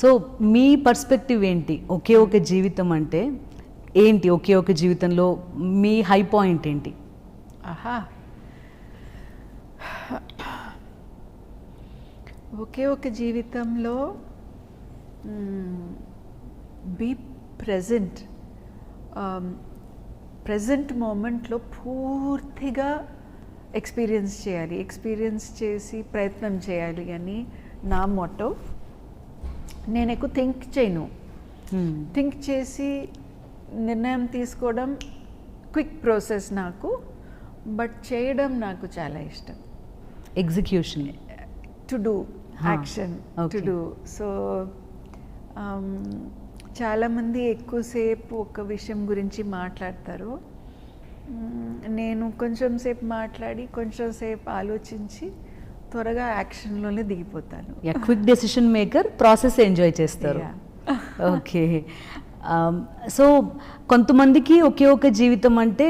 So మీ perspective ఏంటి? ఒకే ఒక జీవితం అంటే ఏంటి? ఒకే ఒక జీవితంలో మీ హై పాయింట్ ఏంటి? ఆహా, ఒకే ఒక జీవితంలో బీ ప్రెజెంట్, ప్రజెంట్ మూమెంట్లో పూర్తిగా ఎక్స్పీరియన్స్ చేసి ప్రయత్నం చేయాలి అని నా మోటో. నేను ఎక్కువ థింక్ చేయను. థింక్ చేసి నిర్ణయం తీసుకోవడం క్విక్ ప్రాసెస్ నాకు, బట్ చేయడం నాకు చాలా ఇష్టం. Execution, to do action, to do. So చాలామంది ఎక్కువసేపు ఒక విషయం గురించి మాట్లాడతారు. నేను కొంచెం సేపు మాట్లాడి కొంచెం సేపు ఆలోచించి త్వరగా యాక్షన్లోనే దిగిపోతాను. Quick decision maker, process enjoy చేస్తారు. ఓకే. సో కొంతమందికి ఒకే ఒక జీవితం అంటే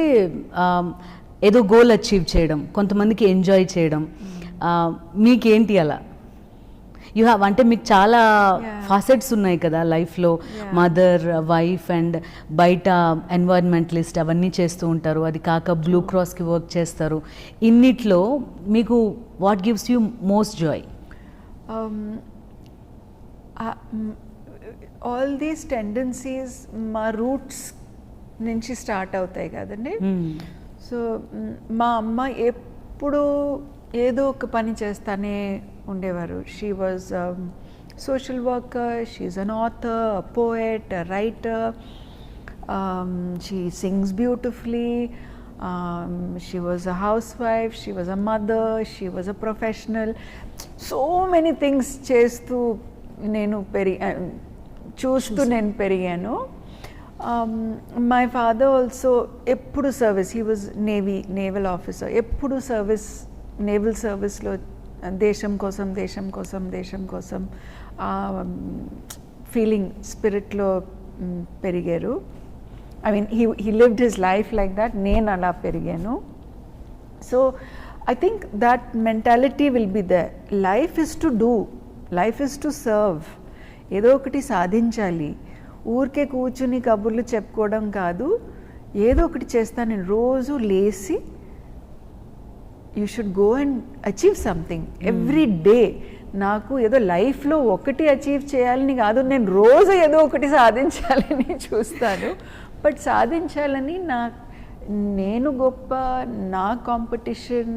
ఏదో గోల్ అచీవ్ చేయడం, కొంతమందికి ఎంజాయ్ చేయడం. మీకేంటి అలా? యూ హ్యావ్, అంటే మీకు చాలా ఫాసెట్స్ ఉన్నాయి కదా లైఫ్లో, మదర్, వైఫ్ అండ్ బయట ఎన్వైర్న్మెంటలిస్ట్ అవన్నీ చేస్తూ ఉంటారు. అది కాక బ్లూ క్రాస్కి వర్క్ చేస్తారు. ఇన్నిట్లో మీకు what gives you most Joy? All these tendencies మా రూట్స్ నుంచి స్టార్ట్ అవుతాయి కదండి. సో మా అమ్మ ఎప్పుడు ఏదో ఒక పని చేస్తానే ఉండేవారు. She was social worker, she is an author, a poet, a writer, she sings beautifully, she was a housewife, she was a mother, she was a professional. So many things చేస్తూ నేను చూస్తూ నేను పెరిగాను. My father also ఎప్పుడు service, he was naval officer, ఎప్పుడు naval సర్వీస్లో దేశం కోసం ఫీలింగ్ స్పిరిట్లో పెరిగారు. I mean he lived his life like that. నేను అలా పెరిగాను. So I think that mentality will be there. Life is to do, life is to serve. ఏదో ఒకటి సాధించాలి. ఊరికే కూర్చుని కబుర్లు చెప్పుకోవడం కాదు, ఏదో ఒకటి చేస్తాను. నేను రోజు లేచి you should go and achieve something every day. నాకు ఏదో లైఫ్లో ఒకటి అచీవ్ చేయాలని కాదు, నేను రోజు ఏదో ఒకటి సాధించాలని చూస్తాను. బట్ సాధించాలని నేను గొప్ప, నా కాంపిటీషన్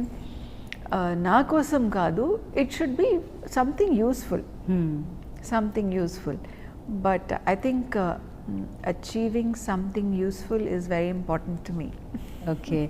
నా కోసం కాదు. It should be something useful. But I think achieving something useful is very important to me. Okay.